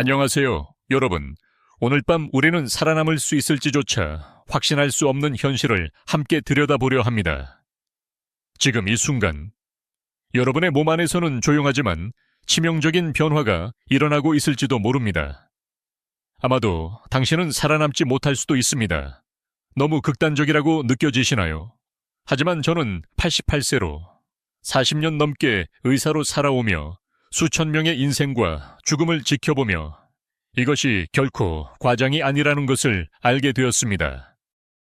안녕하세요, 여러분. 오늘 밤 우리는 살아남을 수 있을지조차 확신할 수 없는 현실을 함께 들여다보려 합니다. 지금 이 순간, 여러분의 몸 안에서는 조용하지만 치명적인 변화가 일어나고 있을지도 모릅니다. 아마도 당신은 살아남지 못할 수도 있습니다. 너무 극단적이라고 느껴지시나요? 하지만 저는 88세로 40년 넘게 의사로 살아오며 수천 명의 인생과 죽음을 지켜보며 이것이 결코 과장이 아니라는 것을 알게 되었습니다.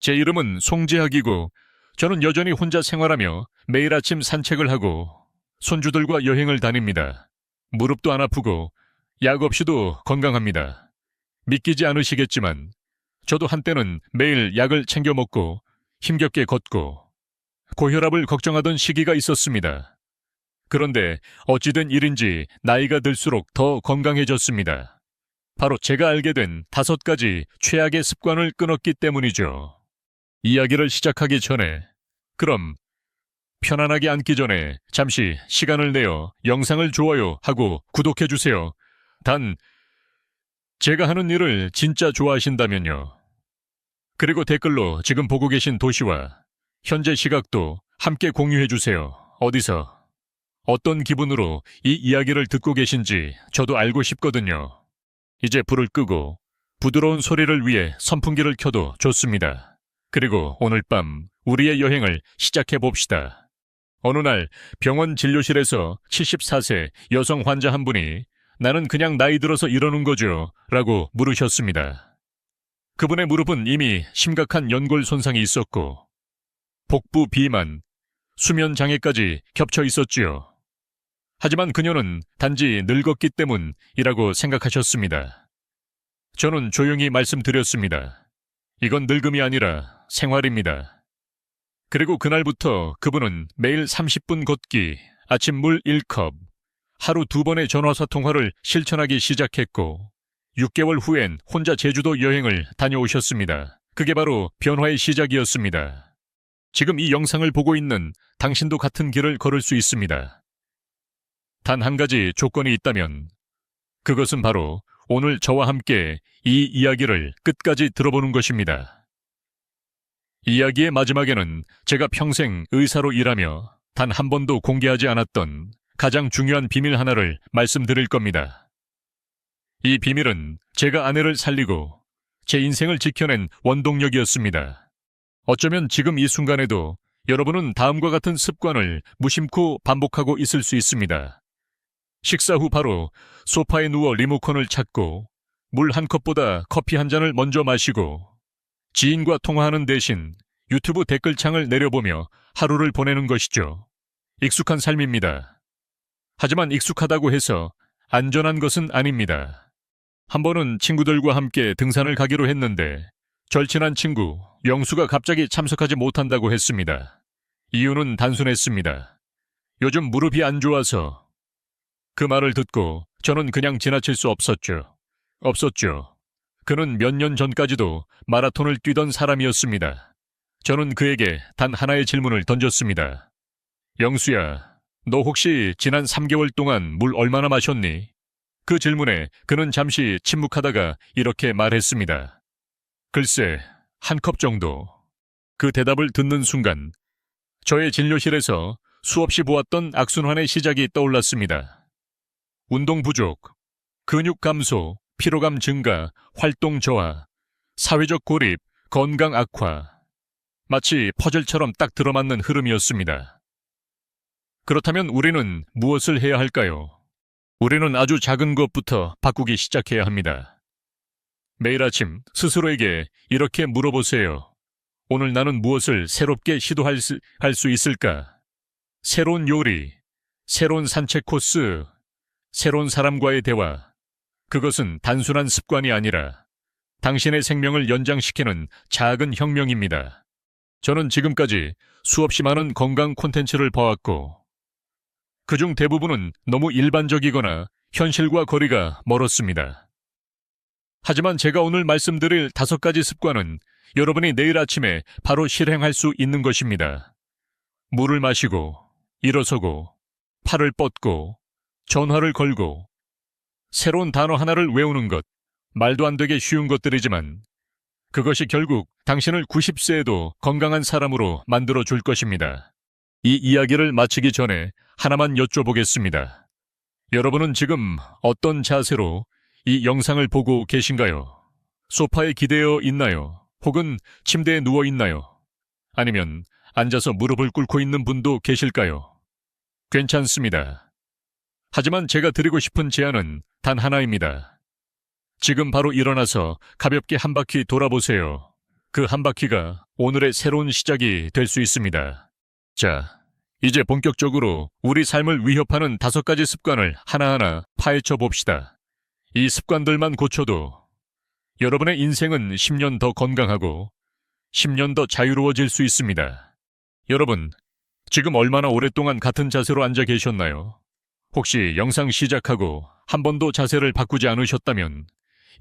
제 이름은 송재학이고 저는 여전히 혼자 생활하며 매일 아침 산책을 하고 손주들과 여행을 다닙니다. 무릎도 안 아프고 약 없이도 건강합니다. 믿기지 않으시겠지만 저도 한때는 매일 약을 챙겨 먹고 힘겹게 걷고 고혈압을 걱정하던 시기가 있었습니다. 그런데 어찌된 일인지 나이가 들수록 더 건강해졌습니다. 바로 제가 알게 된 5가지 최악의 습관을 끊었기 때문이죠. 이야기를 시작하기 전에, 그럼 편안하게 앉기 전에 잠시 시간을 내어 영상을 좋아요하고 구독해주세요. 단, 제가 하는 일을 진짜 좋아하신다면요. 그리고 댓글로 지금 보고 계신 도시와 현재 시각도 함께 공유해주세요. 어디서, 어떤 기분으로 이 이야기를 듣고 계신지 저도 알고 싶거든요. 이제 불을 끄고 부드러운 소리를 위해 선풍기를 켜도 좋습니다. 그리고 오늘 밤 우리의 여행을 시작해 봅시다. 어느 날 병원 진료실에서 74세 여성 환자 한 분이 나는 그냥 나이 들어서 이러는 거죠 라고 물으셨습니다. 그분의 무릎은 이미 심각한 연골 손상이 있었고 복부 비만, 수면 장애까지 겹쳐 있었지요. 하지만 그녀는 단지 늙었기 때문이라고 생각하셨습니다. 저는 조용히 말씀드렸습니다. 이건 늙음이 아니라 생활입니다. 그리고 그날부터 그분은 매일 30분 걷기, 아침 물 1컵, 하루 2번의 전화사 통화를 실천하기 시작했고 6개월 후엔 혼자 제주도 여행을 다녀오셨습니다. 그게 바로 변화의 시작이었습니다. 지금 이 영상을 보고 있는 당신도 같은 길을 걸을 수 있습니다. 단 한 가지 조건이 있다면 그것은 바로 오늘 저와 함께 이 이야기를 끝까지 들어보는 것입니다. 이야기의 마지막에는 제가 평생 의사로 일하며 단 한 번도 공개하지 않았던 가장 중요한 비밀 하나를 말씀드릴 겁니다. 이 비밀은 제가 아내를 살리고 제 인생을 지켜낸 원동력이었습니다. 어쩌면 지금 이 순간에도 여러분은 다음과 같은 습관을 무심코 반복하고 있을 수 있습니다. 식사 후 바로 소파에 누워 리모컨을 찾고 물 한 컵보다 커피 한 잔을 먼저 마시고 지인과 통화하는 대신 유튜브 댓글창을 내려보며 하루를 보내는 것이죠. 익숙한 삶입니다. 하지만 익숙하다고 해서 안전한 것은 아닙니다. 한 번은 친구들과 함께 등산을 가기로 했는데 절친한 친구 영수가 갑자기 참석하지 못한다고 했습니다. 이유는 단순했습니다. 요즘 무릎이 안 좋아서. 그 말을 듣고 저는 그냥 지나칠 수 없었죠. 그는 몇 년 전까지도 마라톤을 뛰던 사람이었습니다. 저는 그에게 단 하나의 질문을 던졌습니다. 영수야, 너 혹시 지난 3개월 동안 물 얼마나 마셨니? 그 질문에 그는 잠시 침묵하다가 이렇게 말했습니다. 글쎄, 한 컵 정도. 그 대답을 듣는 순간 저의 진료실에서 수없이 보았던 악순환의 시작이 떠올랐습니다. 운동 부족, 근육 감소, 피로감 증가, 활동 저하, 사회적 고립, 건강 악화. 마치 퍼즐처럼 딱 들어맞는 흐름이었습니다. 그렇다면 우리는 무엇을 해야 할까요? 우리는 아주 작은 것부터 바꾸기 시작해야 합니다. 매일 아침 스스로에게 이렇게 물어보세요. 오늘 나는 무엇을 새롭게 시도할 수 있을까? 새로운 요리, 새로운 산책 코스, 새로운 사람과의 대화. 그것은 단순한 습관이 아니라 당신의 생명을 연장시키는 작은 혁명입니다. 저는 지금까지 수없이 많은 건강 콘텐츠를 봐왔고 그중 대부분은 너무 일반적이거나 현실과 거리가 멀었습니다. 하지만 제가 오늘 말씀드릴 5가지 습관은 여러분이 내일 아침에 바로 실행할 수 있는 것입니다. 물을 마시고, 일어서고, 팔을 뻗고, 전화를 걸고, 새로운 단어 하나를 외우는 것, 말도 안 되게 쉬운 것들이지만 그것이 결국 당신을 90세에도 건강한 사람으로 만들어 줄 것입니다. 이 이야기를 마치기 전에 하나만 여쭤보겠습니다. 여러분은 지금 어떤 자세로 이 영상을 보고 계신가요? 소파에 기대어 있나요? 혹은 침대에 누워 있나요? 아니면 앉아서 무릎을 꿇고 있는 분도 계실까요? 괜찮습니다. 하지만 제가 드리고 싶은 제안은 단 하나입니다. 지금 바로 일어나서 가볍게 한 바퀴 돌아보세요. 그 한 바퀴가 오늘의 새로운 시작이 될 수 있습니다. 자, 이제 본격적으로 우리 삶을 위협하는 5가지 습관을 하나하나 파헤쳐 봅시다. 이 습관들만 고쳐도 여러분의 인생은 10년 더 건강하고 10년 더 자유로워질 수 있습니다. 여러분, 지금 얼마나 오랫동안 같은 자세로 앉아 계셨나요? 혹시 영상 시작하고 한 번도 자세를 바꾸지 않으셨다면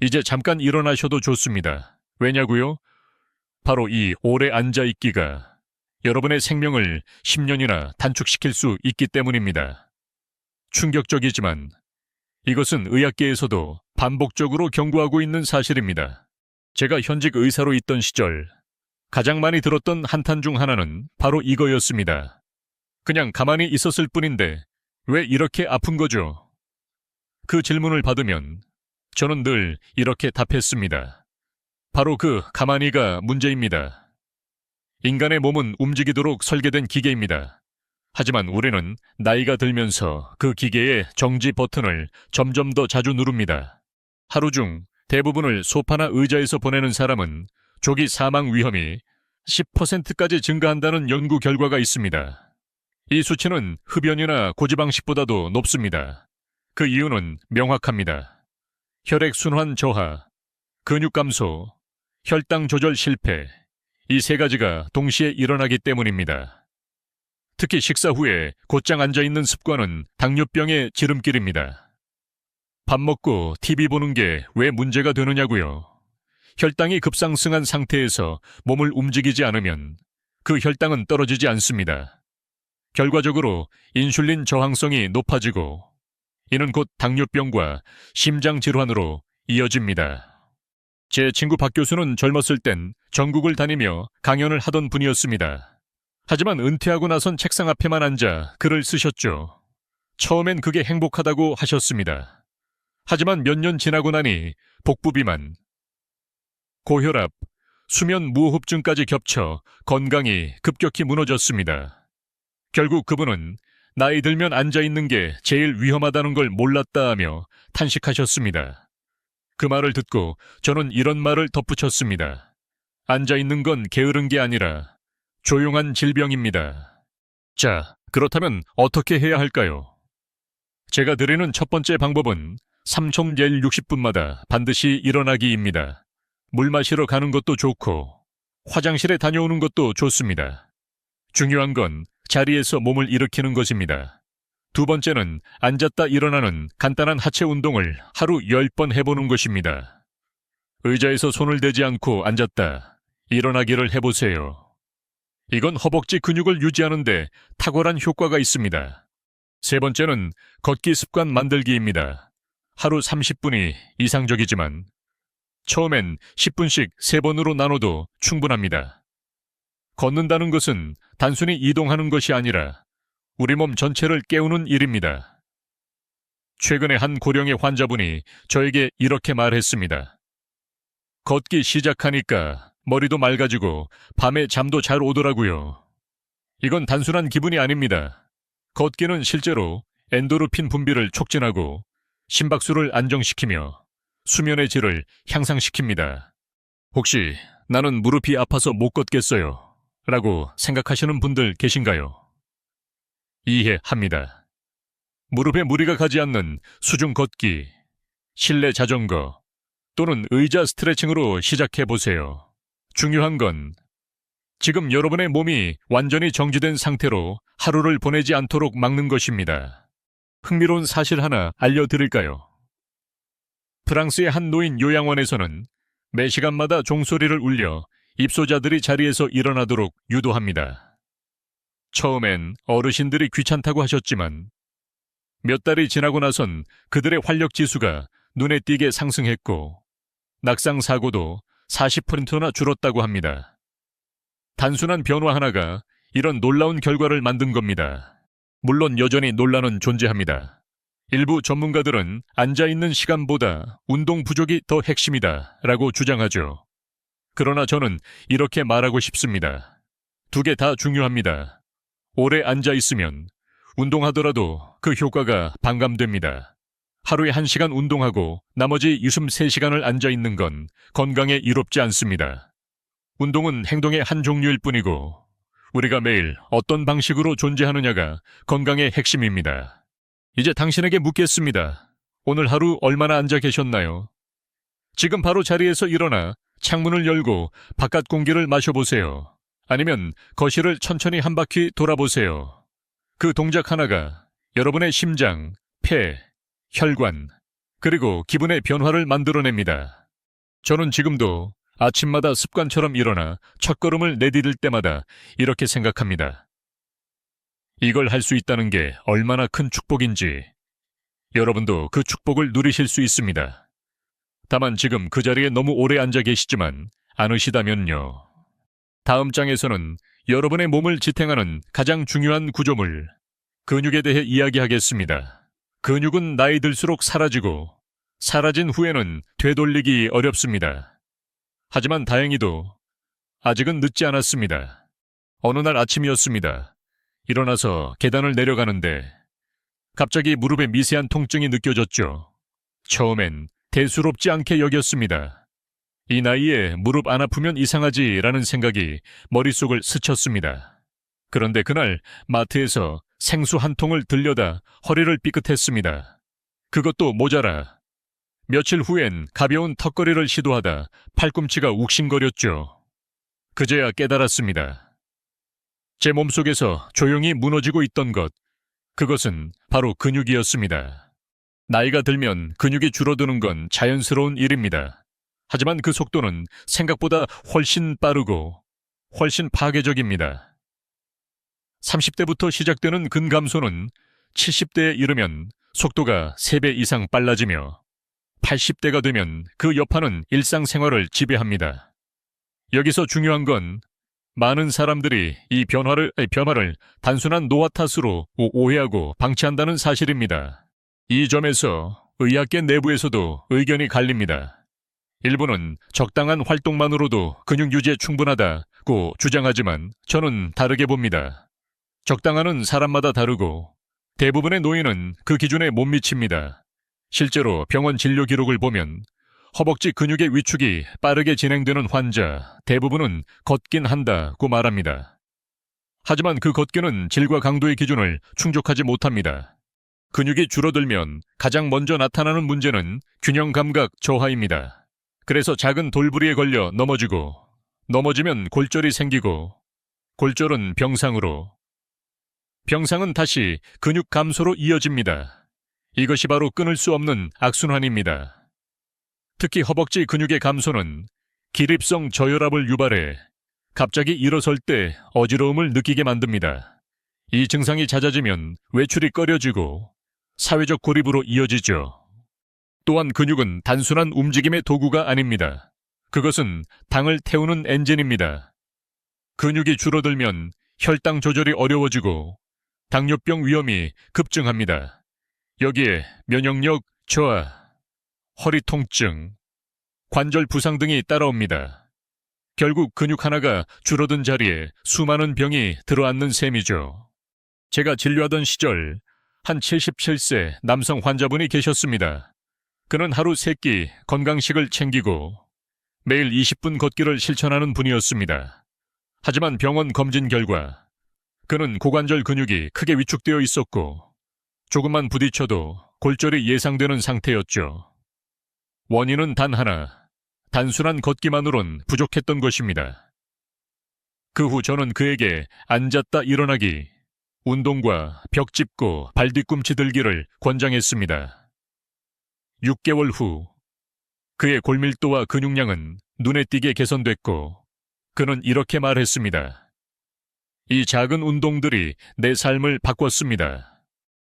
이제 잠깐 일어나셔도 좋습니다. 왜냐고요? 바로 이 오래 앉아있기가 여러분의 생명을 10년이나 단축시킬 수 있기 때문입니다. 충격적이지만 이것은 의학계에서도 반복적으로 경고하고 있는 사실입니다. 제가 현직 의사로 있던 시절 가장 많이 들었던 한탄 중 하나는 바로 이거였습니다. 그냥 가만히 있었을 뿐인데 왜 이렇게 아픈 거죠? 그 질문을 받으면 저는 늘 이렇게 답했습니다. 바로 그 가만히가 문제입니다. 인간의 몸은 움직이도록 설계된 기계입니다. 하지만 우리는 나이가 들면서 그 기계의 정지 버튼을 점점 더 자주 누릅니다. 하루 중 대부분을 소파나 의자에서 보내는 사람은 조기 사망 위험이 10%까지 증가한다는 연구 결과가 있습니다. 이 수치는 흡연이나 고지방식보다도 높습니다. 그 이유는 명확합니다. 혈액순환 저하, 근육 감소, 혈당 조절 실패, 이 3가지가 동시에 일어나기 때문입니다. 특히 식사 후에 곧장 앉아있는 습관은 당뇨병의 지름길입니다. 밥 먹고 TV 보는 게 왜 문제가 되느냐고요? 혈당이 급상승한 상태에서 몸을 움직이지 않으면 그 혈당은 떨어지지 않습니다. 결과적으로 인슐린 저항성이 높아지고 이는 곧 당뇨병과 심장질환으로 이어집니다. 제 친구 박 교수는 젊었을 땐 전국을 다니며 강연을 하던 분이었습니다. 하지만 은퇴하고 나선 책상 앞에만 앉아 글을 쓰셨죠. 처음엔 그게 행복하다고 하셨습니다. 하지만 몇 년 지나고 나니 복부 비만, 고혈압, 수면 무호흡증까지 겹쳐 건강이 급격히 무너졌습니다. 결국 그분은 나이 들면 앉아있는 게 제일 위험하다는 걸 몰랐다 하며 탄식하셨습니다. 그 말을 듣고 저는 이런 말을 덧붙였습니다. 앉아있는 건 게으른 게 아니라 조용한 질병입니다. 자, 그렇다면 어떻게 해야 할까요? 제가 드리는 첫 번째 방법은 3초 열 60분마다 반드시 일어나기입니다. 물 마시러 가는 것도 좋고 화장실에 다녀오는 것도 좋습니다. 중요한 건 자리에서 몸을 일으키는 것입니다. 두 번째는 앉았다 일어나는 간단한 하체 운동을 하루 10번 해보는 것입니다. 의자에서 손을 대지 않고 앉았다 일어나기를 해보세요. 이건 허벅지 근육을 유지하는데 탁월한 효과가 있습니다. 세 번째는 걷기 습관 만들기입니다. 하루 30분이 이상적이지만 처음엔 10분씩 3번으로 나눠도 충분합니다. 걷는다는 것은 단순히 이동하는 것이 아니라 우리 몸 전체를 깨우는 일입니다. 최근에 한 고령의 환자분이 저에게 이렇게 말했습니다. 걷기 시작하니까 머리도 맑아지고 밤에 잠도 잘 오더라고요. 이건 단순한 기분이 아닙니다. 걷기는 실제로 엔도르핀 분비를 촉진하고 심박수를 안정시키며 수면의 질을 향상시킵니다. 혹시 나는 무릎이 아파서 못 걷겠어요 라고 생각하시는 분들 계신가요? 이해합니다. 무릎에 무리가 가지 않는 수중 걷기, 실내 자전거 또는 의자 스트레칭으로 시작해보세요. 중요한 건 지금 여러분의 몸이 완전히 정지된 상태로 하루를 보내지 않도록 막는 것입니다. 흥미로운 사실 하나 알려드릴까요? 프랑스의 한 노인 요양원에서는 매 시간마다 종소리를 울려 입소자들이 자리에서 일어나도록 유도합니다. 처음엔 어르신들이 귀찮다고 하셨지만 몇 달이 지나고 나선 그들의 활력 지수가 눈에 띄게 상승했고 낙상 사고도 40%나 줄었다고 합니다. 단순한 변화 하나가 이런 놀라운 결과를 만든 겁니다. 물론 여전히 논란은 존재합니다. 일부 전문가들은 앉아있는 시간보다 운동 부족이 더 핵심이다 라고 주장하죠. 그러나 저는 이렇게 말하고 싶습니다. 두 개 다 중요합니다. 오래 앉아있으면 운동하더라도 그 효과가 반감됩니다. 하루에 1시간 운동하고 나머지 63시간을 앉아있는 건 건강에 이롭지 않습니다. 운동은 행동의 한 종류일 뿐이고 우리가 매일 어떤 방식으로 존재하느냐가 건강의 핵심입니다. 이제 당신에게 묻겠습니다. 오늘 하루 얼마나 앉아 계셨나요? 지금 바로 자리에서 일어나 창문을 열고 바깥 공기를 마셔보세요. 아니면 거실을 천천히 한 바퀴 돌아보세요. 그 동작 하나가 여러분의 심장, 폐, 혈관, 그리고 기분의 변화를 만들어냅니다. 저는 지금도 아침마다 습관처럼 일어나 첫걸음을 내디딜 때마다 이렇게 생각합니다. 이걸 할 수 있다는 게 얼마나 큰 축복인지 여러분도 그 축복을 누리실 수 있습니다. 다만 지금 그 자리에 너무 오래 앉아 계시지만 않으시다면요. 다음 장에서는 여러분의 몸을 지탱하는 가장 중요한 구조물, 근육에 대해 이야기하겠습니다. 근육은 나이 들수록 사라지고 사라진 후에는 되돌리기 어렵습니다. 하지만 다행히도 아직은 늦지 않았습니다. 어느 날 아침이었습니다. 일어나서 계단을 내려가는데 갑자기 무릎에 미세한 통증이 느껴졌죠. 처음엔 대수롭지 않게 여겼습니다. 이 나이에 무릎 안 아프면 이상하지라는 생각이 머릿속을 스쳤습니다. 그런데 그날 마트에서 생수 한 통을 들려다 허리를 삐끗했습니다. 그것도 모자라. 며칠 후엔 가벼운 턱걸이를 시도하다 팔꿈치가 욱신거렸죠. 그제야 깨달았습니다. 제 몸속에서 조용히 무너지고 있던 것, 그것은 바로 근육이었습니다. 나이가 들면 근육이 줄어드는 건 자연스러운 일입니다. 하지만 그 속도는 생각보다 훨씬 빠르고 훨씬 파괴적입니다. 30대부터 시작되는 근감소는 70대에 이르면 속도가 3배 이상 빨라지며 80대가 되면 그 여파는 일상생활을 지배합니다. 여기서 중요한 건 많은 사람들이 이 변화를 단순한 노화 탓으로 오해하고 방치한다는 사실입니다. 이 점에서 의학계 내부에서도 의견이 갈립니다. 일부는 적당한 활동만으로도 근육 유지에 충분하다고 주장하지만 저는 다르게 봅니다. 적당한은 사람마다 다르고 대부분의 노인은 그 기준에 못 미칩니다. 실제로 병원 진료 기록을 보면 허벅지 근육의 위축이 빠르게 진행되는 환자 대부분은 걷긴 한다고 말합니다. 하지만 그 걷기는 질과 강도의 기준을 충족하지 못합니다. 근육이 줄어들면 가장 먼저 나타나는 문제는 균형 감각 저하입니다. 그래서 작은 돌부리에 걸려 넘어지면 골절이 생기고 골절은 병상으로, 병상은 다시 근육 감소로 이어집니다. 이것이 바로 끊을 수 없는 악순환입니다. 특히 허벅지 근육의 감소는 기립성 저혈압을 유발해 갑자기 일어설 때 어지러움을 느끼게 만듭니다. 이 증상이 잦아지면 외출이 꺼려지고 사회적 고립으로 이어지죠. 또한 근육은 단순한 움직임의 도구가 아닙니다. 그것은 당을 태우는 엔진입니다. 근육이 줄어들면 혈당 조절이 어려워지고 당뇨병 위험이 급증합니다. 여기에 면역력 저하, 허리 통증, 관절 부상 등이 따라옵니다. 결국 근육 하나가 줄어든 자리에 수많은 병이 들어앉는 셈이죠. 제가 진료하던 시절 한 77세 남성 환자분이 계셨습니다. 그는 하루 3끼 건강식을 챙기고 매일 20분 걷기를 실천하는 분이었습니다. 하지만 병원 검진 결과 그는 고관절 근육이 크게 위축되어 있었고 조금만 부딪혀도 골절이 예상되는 상태였죠. 원인은 단 하나, 단순한 걷기만으론 부족했던 것입니다. 그 후 저는 그에게 앉았다 일어나기, 운동과 벽 짚고 발 뒤꿈치 들기를 권장했습니다. 6개월 후 그의 골밀도와 근육량은 눈에 띄게 개선됐고 그는 이렇게 말했습니다. 이 작은 운동들이 내 삶을 바꿨습니다.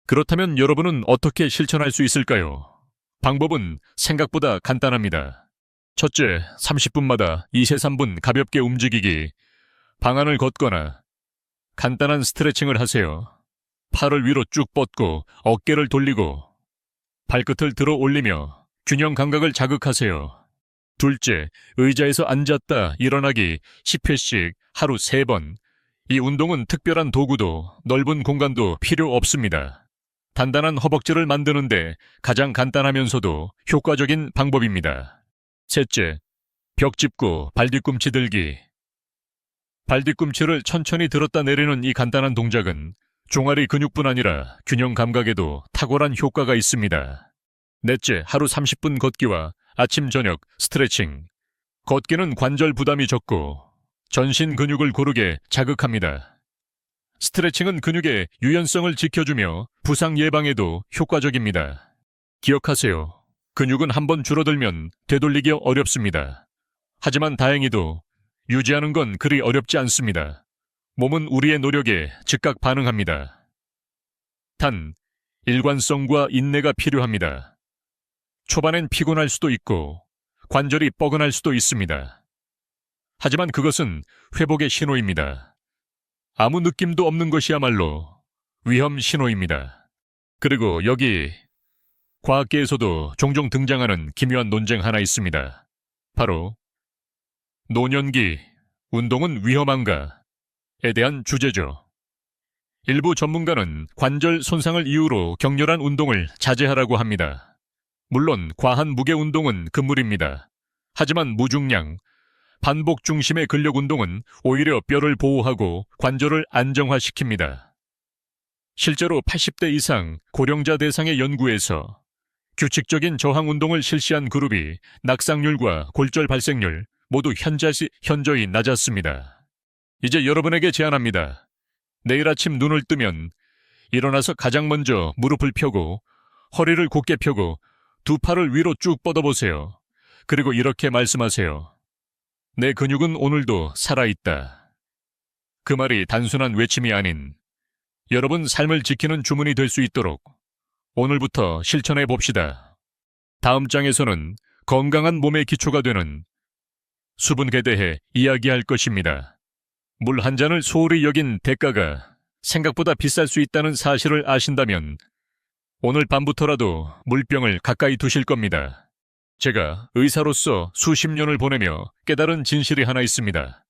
그렇다면 여러분은 어떻게 실천할 수 있을까요? 방법은 생각보다 간단합니다. 첫째, 30분마다 2세 3분 가볍게 움직이기, 방안을 걷거나 간단한 스트레칭을 하세요. 팔을 위로 쭉 뻗고 어깨를 돌리고 발끝을 들어 올리며 균형 감각을 자극하세요. 둘째, 의자에서 앉았다 일어나기 10회씩 하루 3번. 이 운동은 특별한 도구도 넓은 공간도 필요 없습니다. 단단한 허벅지를 만드는데 가장 간단하면서도 효과적인 방법입니다. 셋째, 벽 짚고 발뒤꿈치 들기. 발뒤꿈치를 천천히 들었다 내리는 이 간단한 동작은 종아리 근육뿐 아니라 균형 감각에도 탁월한 효과가 있습니다. 넷째, 하루 30분 걷기와 아침 저녁 스트레칭. 걷기는 관절 부담이 적고 전신 근육을 고르게 자극합니다. 스트레칭은 근육의 유연성을 지켜주며 부상 예방에도 효과적입니다. 기억하세요. 근육은 한번 줄어들면 되돌리기 어렵습니다. 하지만 다행히도 유지하는 건 그리 어렵지 않습니다. 몸은 우리의 노력에 즉각 반응합니다. 단, 일관성과 인내가 필요합니다. 초반엔 피곤할 수도 있고 관절이 뻐근할 수도 있습니다. 하지만 그것은 회복의 신호입니다. 아무 느낌도 없는 것이야말로 위험 신호입니다. 그리고 여기 과학계에서도 종종 등장하는 기묘한 논쟁 하나 있습니다. 바로 노년기 운동은 위험한가에 대한 주제죠. 일부 전문가는 관절 손상을 이유로 격렬한 운동을 자제하라고 합니다. 물론 과한 무게 운동은 금물입니다. 하지만 무중량, 반복 중심의 근력 운동은 오히려 뼈를 보호하고 관절을 안정화시킵니다. 실제로 80대 이상 고령자 대상의 연구에서 규칙적인 저항 운동을 실시한 그룹이 낙상률과 골절 발생률 모두 현저히 낮았습니다. 이제 여러분에게 제안합니다. 내일 아침 눈을 뜨면 일어나서 가장 먼저 무릎을 펴고 허리를 곧게 펴고 두 팔을 위로 쭉 뻗어보세요. 그리고 이렇게 말씀하세요. 내 근육은 오늘도 살아있다. 그 말이 단순한 외침이 아닌 여러분 삶을 지키는 주문이 될 수 있도록 오늘부터 실천해 봅시다. 다음 장에서는 건강한 몸의 기초가 되는 수분에 대해 이야기할 것입니다. 물 한 잔을 소홀히 여긴 대가가 생각보다 비쌀 수 있다는 사실을 아신다면 오늘 밤부터라도 물병을 가까이 두실 겁니다. 제가 의사로서 수십 년을 보내며 깨달은 진실이 하나 있습니다.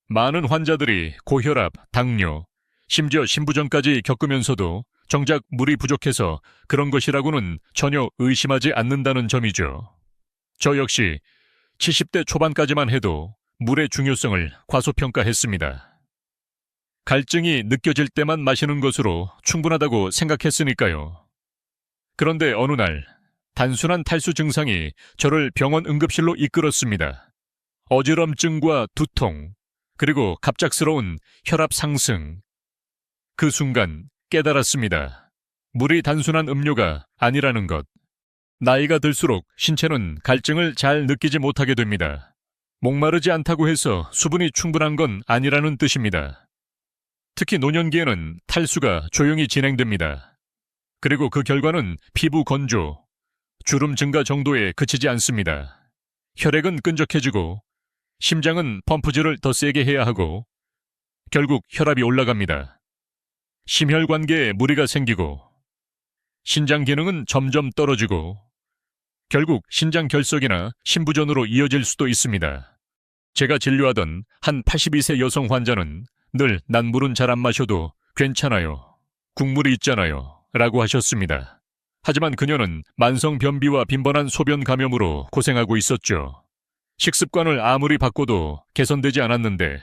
많은 환자들이 고혈압, 당뇨, 심지어 신부전까지 겪으면서도 정작 물이 부족해서 그런 것이라고는 전혀 의심하지 않는다는 점이죠. 저 역시 70대 초반까지만 해도 물의 중요성을 과소평가했습니다. 갈증이 느껴질 때만 마시는 것으로 충분하다고 생각했으니까요. 그런데 어느 날 단순한 탈수 증상이 저를 병원 응급실로 이끌었습니다. 어지럼증과 두통, 그리고 갑작스러운 혈압 상승. 그 순간 깨달았습니다. 물이 단순한 음료가 아니라는 것. 나이가 들수록 신체는 갈증을 잘 느끼지 못하게 됩니다. 목마르지 않다고 해서 수분이 충분한 건 아니라는 뜻입니다. 특히 노년기에는 탈수가 조용히 진행됩니다. 그리고 그 결과는 피부 건조, 주름 증가 정도에 그치지 않습니다. 혈액은 끈적해지고 심장은 펌프질을 더 세게 해야 하고 결국 혈압이 올라갑니다. 심혈관계에 무리가 생기고 신장 기능은 점점 떨어지고 결국 신장 결석이나 심부전으로 이어질 수도 있습니다. 제가 진료하던 한 82세 여성 환자는 늘 난 물은 잘 안 마셔도 괜찮아요. 국물이 있잖아요. 라고 하셨습니다. 하지만 그녀는 만성 변비와 빈번한 소변 감염으로 고생하고 있었죠. 식습관을 아무리 바꿔도 개선되지 않았는데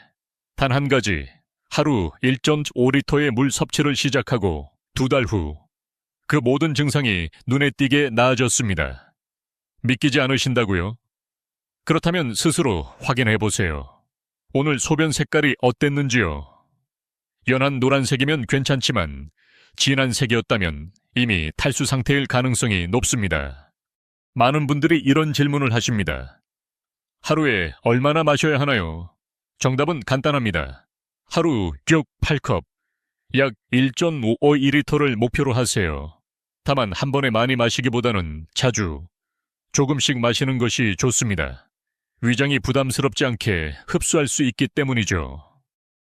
단 한 가지, 하루 1.5리터의 물 섭취를 시작하고 2달 후 그 모든 증상이 눈에 띄게 나아졌습니다. 믿기지 않으신다고요? 그렇다면 스스로 확인해 보세요. 오늘 소변 색깔이 어땠는지요? 연한 노란색이면 괜찮지만 진한 색이었다면 이미 탈수 상태일 가능성이 높습니다. 많은 분들이 이런 질문을 하십니다. 하루에 얼마나 마셔야 하나요? 정답은 간단합니다. 하루 쭉 8컵, 약 1.5리터를 목표로 하세요. 다만 한 번에 많이 마시기보다는 자주, 조금씩 마시는 것이 좋습니다. 위장이 부담스럽지 않게 흡수할 수 있기 때문이죠.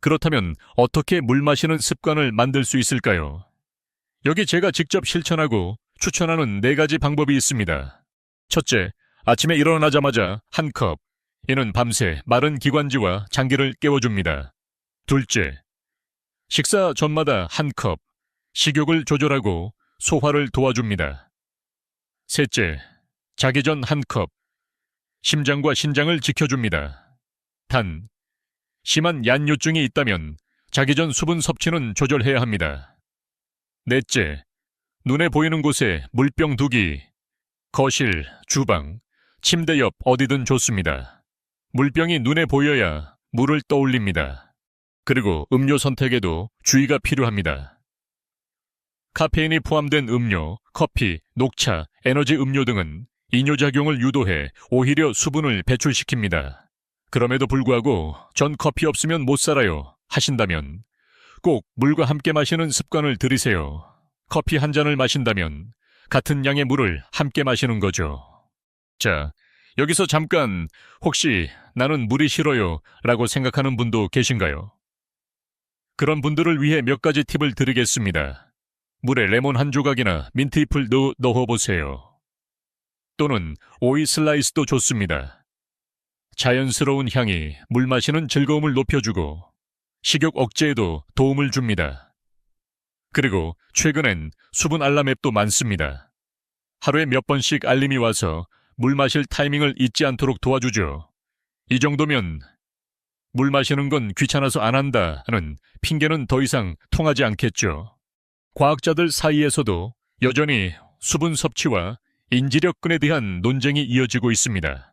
그렇다면 어떻게 물 마시는 습관을 만들 수 있을까요? 여기 제가 직접 실천하고 추천하는 4가지 방법이 있습니다. 첫째, 아침에 일어나자마자 한 컵. 이는 밤새 마른 기관지와 장기를 깨워줍니다. 둘째, 식사 전마다 한 컵. 식욕을 조절하고 소화를 도와줍니다. 셋째, 자기 전 한 컵. 심장과 신장을 지켜줍니다. 단, 심한 얀뇨증이 있다면 자기 전 수분 섭취는 조절해야 합니다. 넷째, 눈에 보이는 곳에 물병 두기. 거실, 주방, 침대 옆 어디든 좋습니다. 물병이 눈에 보여야 물을 떠올립니다. 그리고 음료 선택에도 주의가 필요합니다. 카페인이 포함된 음료, 커피, 녹차, 에너지 음료 등은 이뇨작용을 유도해 오히려 수분을 배출시킵니다. 그럼에도 불구하고 전 커피 없으면 못 살아요 하신다면 꼭 물과 함께 마시는 습관을 들이세요. 커피 한 잔을 마신다면 같은 양의 물을 함께 마시는 거죠. 자, 여기서 잠깐 혹시 나는 물이 싫어요 라고 생각하는 분도 계신가요? 그런 분들을 위해 몇 가지 팁을 드리겠습니다. 물에 레몬 한 조각이나 민트잎을 넣어보세요. 또는 오이 슬라이스도 좋습니다. 자연스러운 향이 물 마시는 즐거움을 높여주고 식욕 억제에도 도움을 줍니다. 그리고 최근엔 수분 알람 앱도 많습니다. 하루에 몇 번씩 알림이 와서 물 마실 타이밍을 잊지 않도록 도와주죠. 이 정도면 물 마시는 건 귀찮아서 안 한다는 핑계는 더 이상 통하지 않겠죠. 과학자들 사이에서도 여전히 수분 섭취와 인지력근에 대한 논쟁이 이어지고 있습니다.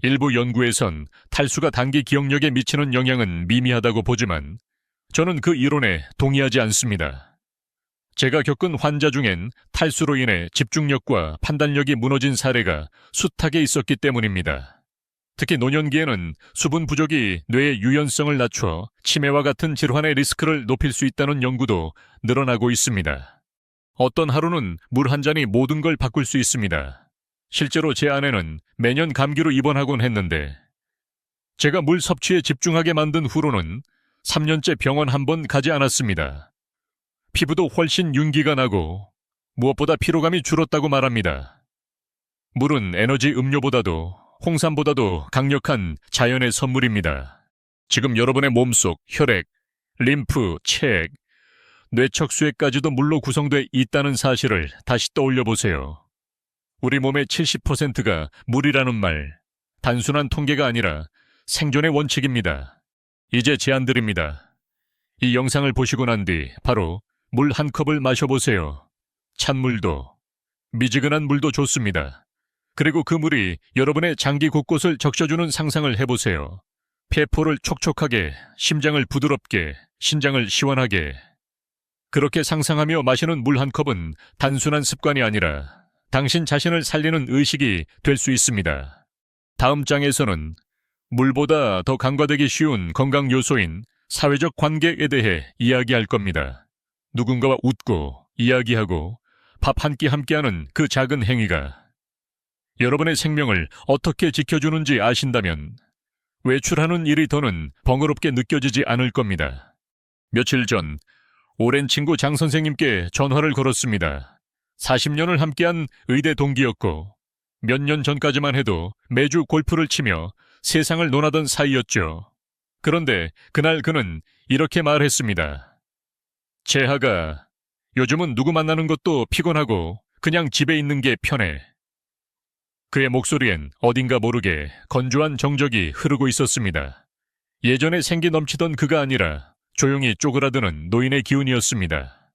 일부 연구에선 탈수가 단기 기억력에 미치는 영향은 미미하다고 보지만 저는 그 이론에 동의하지 않습니다. 제가 겪은 환자 중엔 탈수로 인해 집중력과 판단력이 무너진 사례가 숱하게 있었기 때문입니다. 특히 노년기에는 수분 부족이 뇌의 유연성을 낮춰 치매와 같은 질환의 리스크를 높일 수 있다는 연구도 늘어나고 있습니다. 어떤 하루는 물 한 잔이 모든 걸 바꿀 수 있습니다. 실제로 제 아내는 매년 감기로 입원하곤 했는데 제가 물 섭취에 집중하게 만든 후로는 3년째 병원 한 번 가지 않았습니다. 피부도 훨씬 윤기가 나고 무엇보다 피로감이 줄었다고 말합니다. 물은 에너지 음료보다도 홍삼보다도 강력한 자연의 선물입니다. 지금 여러분의 몸속 혈액, 림프, 체액, 뇌척수액까지도 물로 구성돼 있다는 사실을 다시 떠올려 보세요. 우리 몸의 70%가 물이라는 말, 단순한 통계가 아니라 생존의 원칙입니다. 이제 제안드립니다. 이 영상을 보시고 난 뒤 바로 물 한 컵을 마셔보세요. 찬물도, 미지근한 물도 좋습니다. 그리고 그 물이 여러분의 장기 곳곳을 적셔주는 상상을 해보세요. 폐포를 촉촉하게, 심장을 부드럽게, 신장을 시원하게. 그렇게 상상하며 마시는 물 한 컵은 단순한 습관이 아니라 당신 자신을 살리는 의식이 될 수 있습니다. 다음 장에서는 물보다 더 간과되기 쉬운 건강 요소인 사회적 관계에 대해 이야기할 겁니다. 누군가와 웃고 이야기하고 밥 한 끼 함께하는 그 작은 행위가 여러분의 생명을 어떻게 지켜주는지 아신다면 외출하는 일이 더는 번거롭게 느껴지지 않을 겁니다. 며칠 전 오랜 친구 장 선생님께 전화를 걸었습니다. 40년을 함께한 의대 동기였고 몇 년 전까지만 해도 매주 골프를 치며 세상을 논하던 사이였죠. 그런데 그날 그는 이렇게 말했습니다. 재하가 요즘은 누구 만나는 것도 피곤하고 그냥 집에 있는 게 편해. 그의 목소리엔 어딘가 모르게 건조한 정적이 흐르고 있었습니다. 예전에 생기 넘치던 그가 아니라 조용히 쪼그라드는 노인의 기운이었습니다.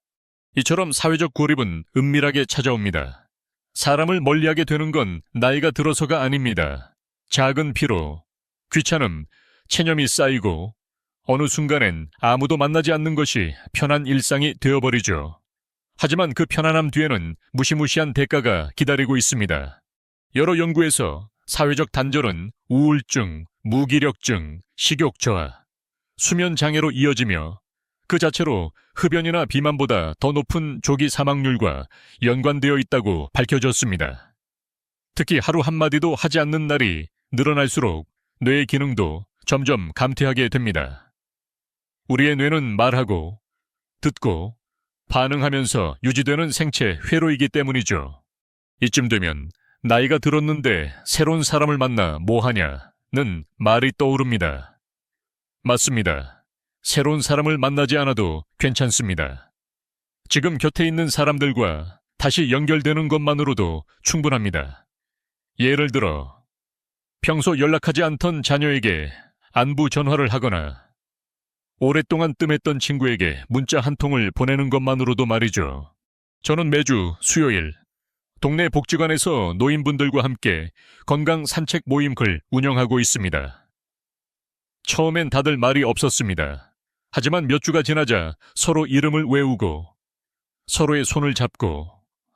이처럼 사회적 고립은 은밀하게 찾아옵니다. 사람을 멀리하게 되는 건 나이가 들어서가 아닙니다. 작은 피로, 귀찮음, 체념이 쌓이고 어느 순간엔 아무도 만나지 않는 것이 편한 일상이 되어버리죠. 하지만 그 편안함 뒤에는 무시무시한 대가가 기다리고 있습니다. 여러 연구에서 사회적 단절은 우울증, 무기력증, 식욕 저하, 수면 장애로 이어지며 그 자체로 흡연이나 비만보다 더 높은 조기 사망률과 연관되어 있다고 밝혀졌습니다. 특히 하루 한마디도 하지 않는 날이 늘어날수록 뇌의 기능도 점점 감퇴하게 됩니다. 우리의 뇌는 말하고, 듣고, 반응하면서 유지되는 생체 회로이기 때문이죠. 이쯤 되면 나이가 들었는데 새로운 사람을 만나 뭐하냐는 말이 떠오릅니다. 맞습니다. 새로운 사람을 만나지 않아도 괜찮습니다. 지금 곁에 있는 사람들과 다시 연결되는 것만으로도 충분합니다. 예를 들어 평소 연락하지 않던 자녀에게 안부 전화를 하거나 오랫동안 뜸했던 친구에게 문자 한 통을 보내는 것만으로도 말이죠. 저는 매주 수요일 동네 복지관에서 노인분들과 함께 건강 산책 모임을 운영하고 있습니다. 처음엔 다들 말이 없었습니다. 하지만 몇 주가 지나자 서로 이름을 외우고 서로의 손을 잡고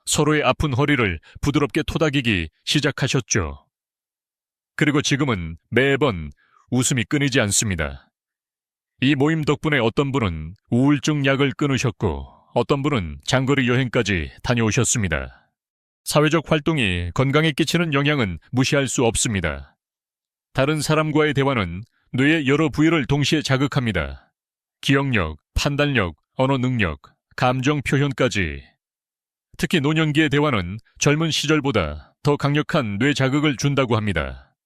서로의 아픈 허리를 부드럽게 토닥이기 시작하셨죠. 그리고 지금은 매번 웃음이 끊이지 않습니다. 이 모임 덕분에 어떤 분은 우울증 약을 끊으셨고 어떤 분은 장거리 여행까지 다녀오셨습니다. 사회적 활동이 건강에 끼치는 영향은 무시할 수 없습니다. 다른 사람과의 대화는 뇌의 여러 부위를 동시에 자극합니다. 기억력, 판단력, 언어 능력, 감정 표현까지. 특히 노년기의 대화는 젊은 시절보다 더 강력한 뇌 자극을 준다고 합니다.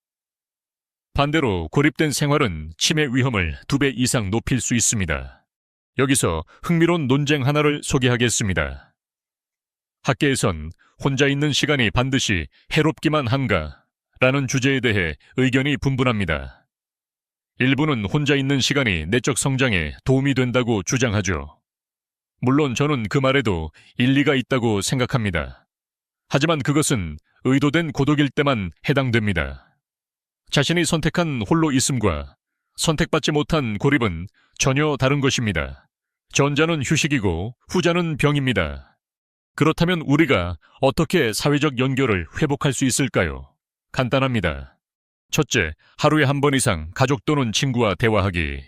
반대로 고립된 생활은 치매 위험을 2배 이상 높일 수 있습니다. 여기서 흥미로운 논쟁 하나를 소개하겠습니다. 학계에선 혼자 있는 시간이 반드시 해롭기만 한가? 라는 주제에 대해 의견이 분분합니다. 일부는 혼자 있는 시간이 내적 성장에 도움이 된다고 주장하죠. 물론 저는 그 말에도 일리가 있다고 생각합니다. 하지만 그것은 의도된 고독일 때만 해당됩니다. 자신이 선택한 홀로 있음과 선택받지 못한 고립은 전혀 다른 것입니다. 전자는 휴식이고 후자는 병입니다. 그렇다면 우리가 어떻게 사회적 연결을 회복할 수 있을까요? 간단합니다. 첫째, 하루에 한 번 이상 가족 또는 친구와 대화하기.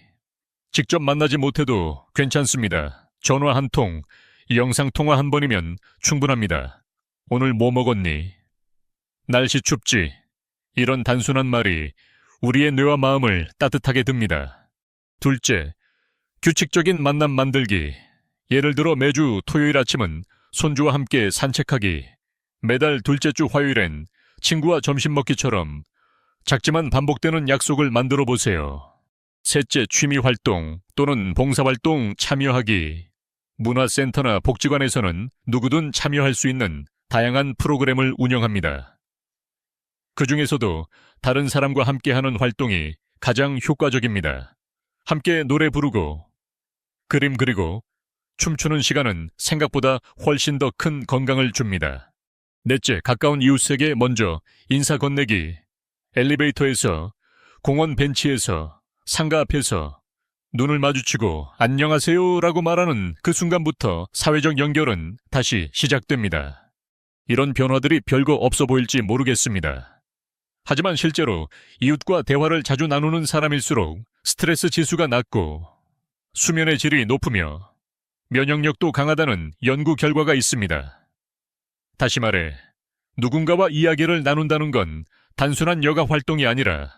직접 만나지 못해도 괜찮습니다. 전화 한 통, 영상통화 한 번이면 충분합니다. 오늘 뭐 먹었니? 날씨 춥지? 이런 단순한 말이 우리의 뇌와 마음을 따뜻하게 듭니다. 둘째, 규칙적인 만남 만들기. 예를 들어 매주 토요일 아침은 손주와 함께 산책하기, 매달 둘째 주 화요일엔 친구와 점심 먹기처럼 작지만 반복되는 약속을 만들어 보세요. 셋째, 취미 활동 또는 봉사활동 참여하기. 문화센터나 복지관에서는 누구든 참여할 수 있는 다양한 프로그램을 운영합니다. 그 중에서도 다른 사람과 함께하는 활동이 가장 효과적입니다. 함께 노래 부르고, 그림 그리고, 춤추는 시간은 생각보다 훨씬 더 큰 건강을 줍니다. 넷째, 가까운 이웃에게 먼저 인사 건네기. 엘리베이터에서, 공원 벤치에서, 상가 앞에서 눈을 마주치고 안녕하세요 라고 말하는 그 순간부터 사회적 연결은 다시 시작됩니다. 이런 변화들이 별거 없어 보일지 모르겠습니다. 하지만 실제로 이웃과 대화를 자주 나누는 사람일수록 스트레스 지수가 낮고 수면의 질이 높으며 면역력도 강하다는 연구 결과가 있습니다. 다시 말해, 누군가와 이야기를 나눈다는 건 단순한 여가 활동이 아니라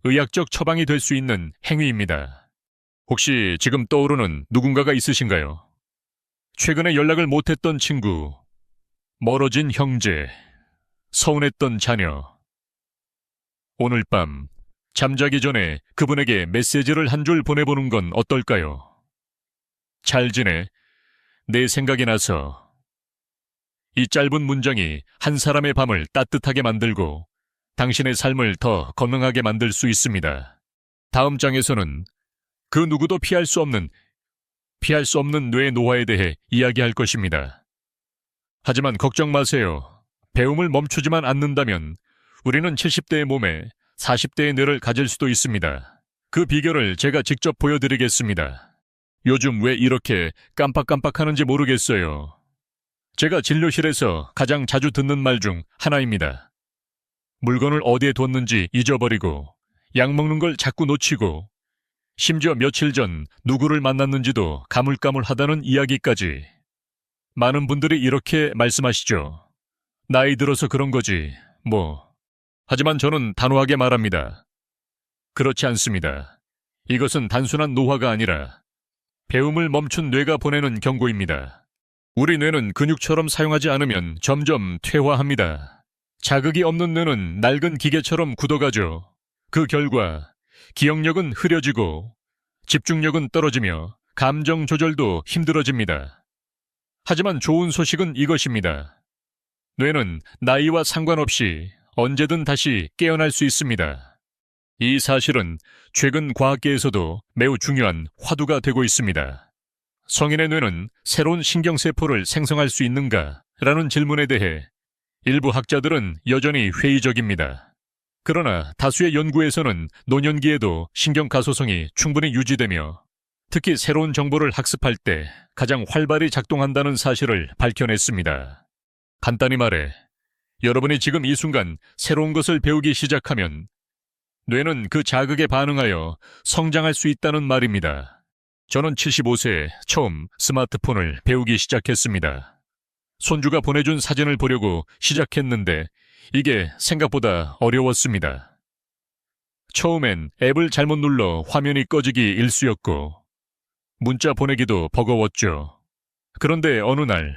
의학적 처방이 될 수 있는 행위입니다. 혹시 지금 떠오르는 누군가가 있으신가요? 최근에 연락을 못했던 친구, 멀어진 형제, 서운했던 자녀. 오늘 밤 잠자기 전에 그분에게 메시지를 한 줄 보내보는 건 어떨까요? 잘 지내, 내 생각이 나서. 이 짧은 문장이 한 사람의 밤을 따뜻하게 만들고 당신의 삶을 더 건강하게 만들 수 있습니다. 다음 장에서는 그 누구도 피할 수 없는 뇌 노화에 대해 이야기할 것입니다. 하지만 걱정 마세요. 배움을 멈추지만 않는다면 우리는 70대의 몸에 40대의 뇌를 가질 수도 있습니다. 그 비결을 제가 직접 보여드리겠습니다. 요즘 왜 이렇게 깜빡깜빡하는지 모르겠어요. 제가 진료실에서 가장 자주 듣는 말 중 하나입니다. 물건을 어디에 뒀는지 잊어버리고 약 먹는 걸 자꾸 놓치고 심지어 며칠 전 누구를 만났는지도 가물가물하다는 이야기까지. 많은 분들이 이렇게 말씀하시죠. 나이 들어서 그런 거지, 뭐. 하지만 저는 단호하게 말합니다. 그렇지 않습니다. 이것은 단순한 노화가 아니라 배움을 멈춘 뇌가 보내는 경고입니다. 우리 뇌는 근육처럼 사용하지 않으면 점점 퇴화합니다. 자극이 없는 뇌는 낡은 기계처럼 굳어가죠. 그 결과 기억력은 흐려지고 집중력은 떨어지며 감정 조절도 힘들어집니다. 하지만 좋은 소식은 이것입니다. 뇌는 나이와 상관없이 언제든 다시 깨어날 수 있습니다. 이 사실은 최근 과학계에서도 매우 중요한 화두가 되고 있습니다. 성인의 뇌는 새로운 신경세포를 생성할 수 있는가? 라는 질문에 대해 일부 학자들은 여전히 회의적입니다. 그러나 다수의 연구에서는 노년기에도 신경가소성이 충분히 유지되며 특히 새로운 정보를 학습할 때 가장 활발히 작동한다는 사실을 밝혀냈습니다. 간단히 말해, 여러분이 지금 이 순간 새로운 것을 배우기 시작하면 뇌는 그 자극에 반응하여 성장할 수 있다는 말입니다. 저는 75세에 처음 스마트폰을 배우기 시작했습니다. 손주가 보내준 사진을 보려고 시작했는데 이게 생각보다 어려웠습니다. 처음엔 앱을 잘못 눌러 화면이 꺼지기 일쑤였고 문자 보내기도 버거웠죠. 그런데 어느 날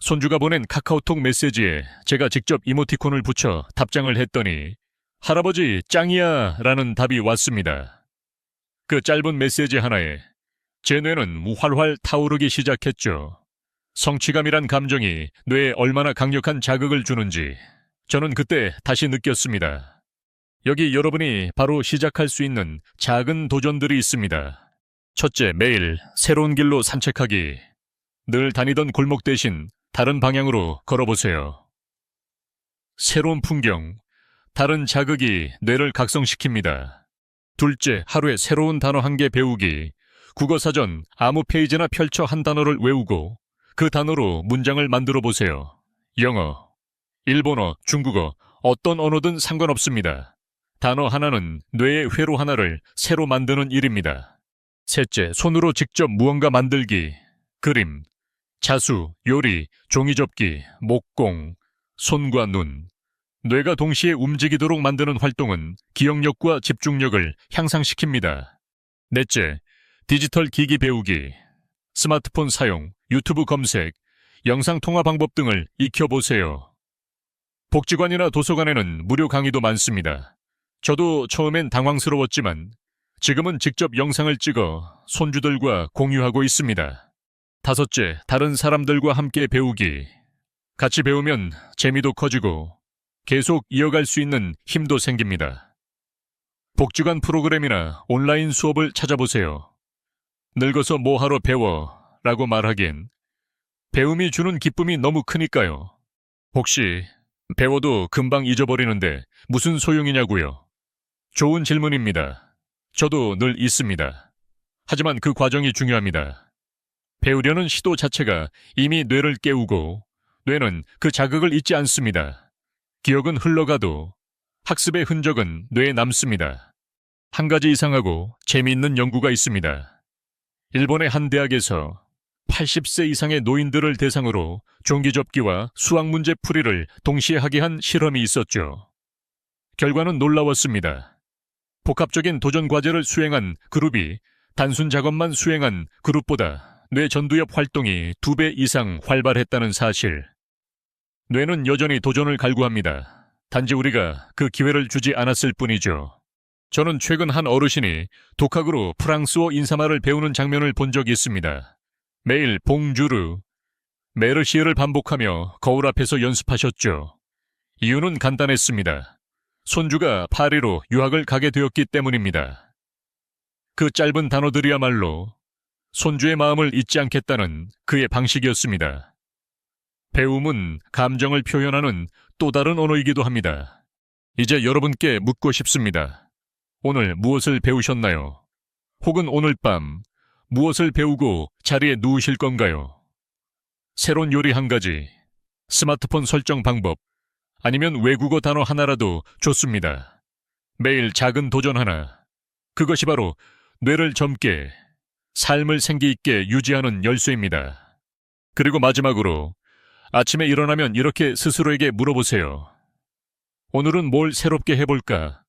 손주가 보낸 카카오톡 메시지에 제가 직접 이모티콘을 붙여 답장을 했더니 할아버지 짱이야 라는 답이 왔습니다. 그 짧은 메시지 하나에 제 뇌는 활활 타오르기 시작했죠. 성취감이란 감정이 뇌에 얼마나 강력한 자극을 주는지 저는 그때 다시 느꼈습니다. 여기 여러분이 바로 시작할 수 있는 작은 도전들이 있습니다. 첫째, 매일 새로운 길로 산책하기. 늘 다니던 골목 대신 다른 방향으로 걸어보세요. 새로운 풍경, 다른 자극이 뇌를 각성시킵니다. 둘째, 하루에 새로운 단어 한 개 배우기. 국어사전 아무 페이지나 펼쳐 한 단어를 외우고 그 단어로 문장을 만들어 보세요. 영어, 일본어, 중국어, 어떤 언어든 상관없습니다. 단어 하나는 뇌의 회로 하나를 새로 만드는 일입니다. 셋째, 손으로 직접 무언가 만들기. 그림, 자수, 요리, 종이접기, 목공, 손과 눈. 뇌가 동시에 움직이도록 만드는 활동은 기억력과 집중력을 향상시킵니다. 넷째, 디지털 기기 배우기. 스마트폰 사용, 유튜브 검색, 영상통화 방법 등을 익혀보세요. 복지관이나 도서관에는 무료 강의도 많습니다. 저도 처음엔 당황스러웠지만 지금은 직접 영상을 찍어 손주들과 공유하고 있습니다. 다섯째, 다른 사람들과 함께 배우기. 같이 배우면 재미도 커지고 계속 이어갈 수 있는 힘도 생깁니다. 복지관 프로그램이나 온라인 수업을 찾아보세요. 늙어서 뭐하러 배워? 라고 말하기엔 배움이 주는 기쁨이 너무 크니까요. 혹시 배워도 금방 잊어버리는데 무슨 소용이냐고요? 좋은 질문입니다. 저도 늘 있습니다. 하지만 그 과정이 중요합니다. 배우려는 시도 자체가 이미 뇌를 깨우고 뇌는 그 자극을 잊지 않습니다. 기억은 흘러가도 학습의 흔적은 뇌에 남습니다. 한 가지 이상하고 재미있는 연구가 있습니다. 일본의 한 대학에서 80세 이상의 노인들을 대상으로 종이접기와 수학 문제 풀이를 동시에 하게 한 실험이 있었죠. 결과는 놀라웠습니다. 복합적인 도전 과제를 수행한 그룹이 단순 작업만 수행한 그룹보다 뇌 전두엽 활동이 2배 이상 활발했다는 사실. 뇌는 여전히 도전을 갈구합니다. 단지 우리가 그 기회를 주지 않았을 뿐이죠. 저는 최근 한 어르신이 독학으로 프랑스어 인사말을 배우는 장면을 본 적이 있습니다. 매일 봉주르, 메르시에를 반복하며 거울 앞에서 연습하셨죠. 이유는 간단했습니다. 손주가 파리로 유학을 가게 되었기 때문입니다. 그 짧은 단어들이야말로 손주의 마음을 잊지 않겠다는 그의 방식이었습니다. 배움은 감정을 표현하는 또 다른 언어이기도 합니다. 이제 여러분께 묻고 싶습니다. 오늘 무엇을 배우셨나요? 혹은 오늘 밤 무엇을 배우고 자리에 누우실 건가요? 새로운 요리 한 가지, 스마트폰 설정 방법, 아니면 외국어 단어 하나라도 좋습니다. 매일 작은 도전 하나. 그것이 바로 뇌를 젊게, 삶을 생기 있게 유지하는 열쇠입니다. 그리고 마지막으로 아침에 일어나면 이렇게 스스로에게 물어보세요. 오늘은 뭘 새롭게 해볼까?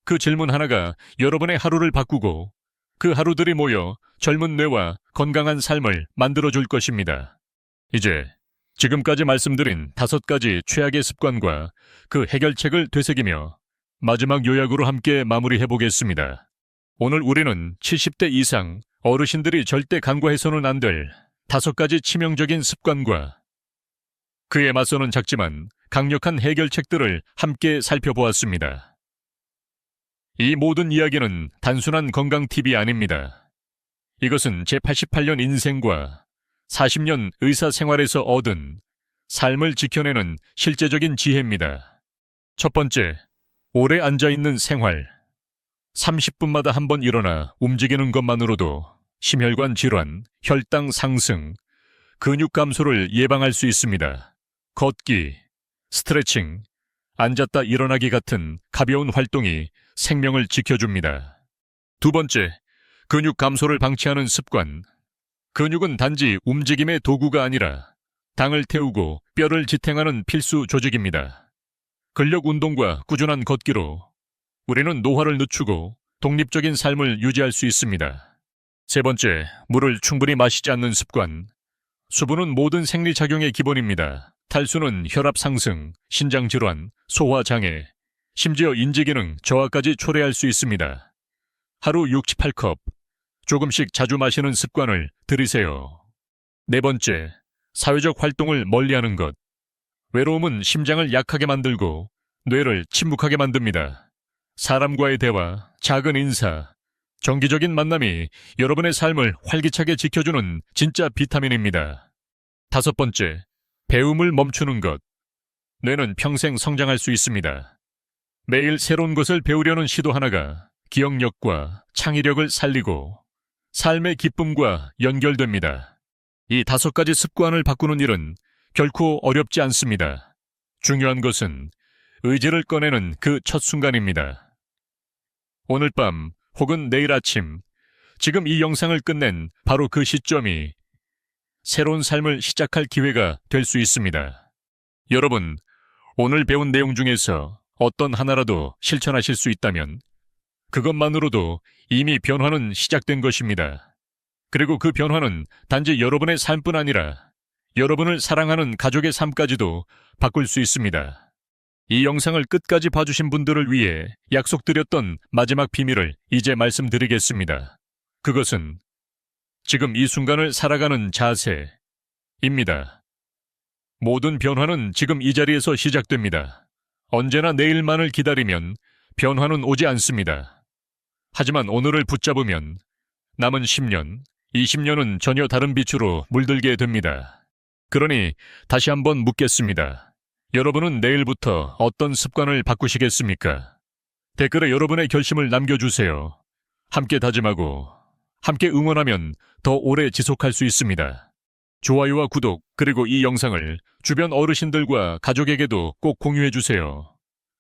그 질문 하나가 여러분의 하루를 바꾸고 그 하루들이 모여 젊은 뇌와 건강한 삶을 만들어줄 것입니다. 이제 지금까지 말씀드린 5가지 최악의 습관과 그 해결책을 되새기며 마지막 요약으로 함께 마무리해보겠습니다. 오늘 우리는 70대 이상 어르신들이 절대 간과해서는 안 될 5가지 치명적인 습관과 그에 맞서는 작지만 강력한 해결책들을 함께 살펴보았습니다. 이 모든 이야기는 단순한 건강 팁이 아닙니다. 이것은 제 88년 인생과 40년 의사 생활에서 얻은 삶을 지켜내는 실제적인 지혜입니다. 첫 번째, 오래 앉아있는 생활. 30분마다 한 번 일어나 움직이는 것만으로도 심혈관 질환, 혈당 상승, 근육 감소를 예방할 수 있습니다. 걷기, 스트레칭, 앉았다 일어나기 같은 가벼운 활동이 생명을 지켜줍니다. 두 번째, 근육 감소를 방치하는 습관. 근육은 단지 움직임의 도구가 아니라 당을 태우고 뼈를 지탱하는 필수 조직입니다. 근력 운동과 꾸준한 걷기로 우리는 노화를 늦추고 독립적인 삶을 유지할 수 있습니다. 세 번째, 물을 충분히 마시지 않는 습관. 수분은 모든 생리작용의 기본입니다. 탈수는 혈압 상승, 신장 질환, 소화 장애, 심지어 인지기능 저하까지 초래할 수 있습니다. 하루 6-8컵, 조금씩 자주 마시는 습관을 들이세요. 네 번째, 사회적 활동을 멀리하는 것. 외로움은 심장을 약하게 만들고 뇌를 침묵하게 만듭니다. 사람과의 대화, 작은 인사, 정기적인 만남이 여러분의 삶을 활기차게 지켜주는 진짜 비타민입니다. 다섯 번째, 배움을 멈추는 것. 뇌는 평생 성장할 수 있습니다. 매일 새로운 것을 배우려는 시도 하나가 기억력과 창의력을 살리고 삶의 기쁨과 연결됩니다. 이 5가지 습관을 바꾸는 일은 결코 어렵지 않습니다. 중요한 것은 의지를 꺼내는 그 첫 순간입니다. 오늘 밤 혹은 내일 아침, 지금 이 영상을 끝낸 바로 그 시점이 새로운 삶을 시작할 기회가 될 수 있습니다. 여러분, 오늘 배운 내용 중에서 어떤 하나라도 실천하실 수 있다면 그것만으로도 이미 변화는 시작된 것입니다. 그리고 그 변화는 단지 여러분의 삶뿐 아니라 여러분을 사랑하는 가족의 삶까지도 바꿀 수 있습니다. 이 영상을 끝까지 봐주신 분들을 위해 약속드렸던 마지막 비밀을 이제 말씀드리겠습니다. 그것은 지금 이 순간을 살아가는 자세입니다. 모든 변화는 지금 이 자리에서 시작됩니다. 언제나 내일만을 기다리면 변화는 오지 않습니다. 하지만 오늘을 붙잡으면 남은 10년, 20년은 전혀 다른 빛으로 물들게 됩니다. 그러니 다시 한번 묻겠습니다. 여러분은 내일부터 어떤 습관을 바꾸시겠습니까? 댓글에 여러분의 결심을 남겨주세요. 함께 다짐하고 함께 응원하면 더 오래 지속할 수 있습니다. 좋아요와 구독, 그리고 이 영상을 주변 어르신들과 가족에게도 꼭 공유해주세요.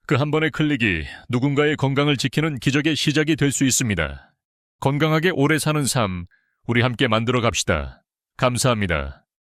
그 한 번의 클릭이 누군가의 건강을 지키는 기적의 시작이 될 수 있습니다. 건강하게 오래 사는 삶, 우리 함께 만들어 갑시다. 감사합니다.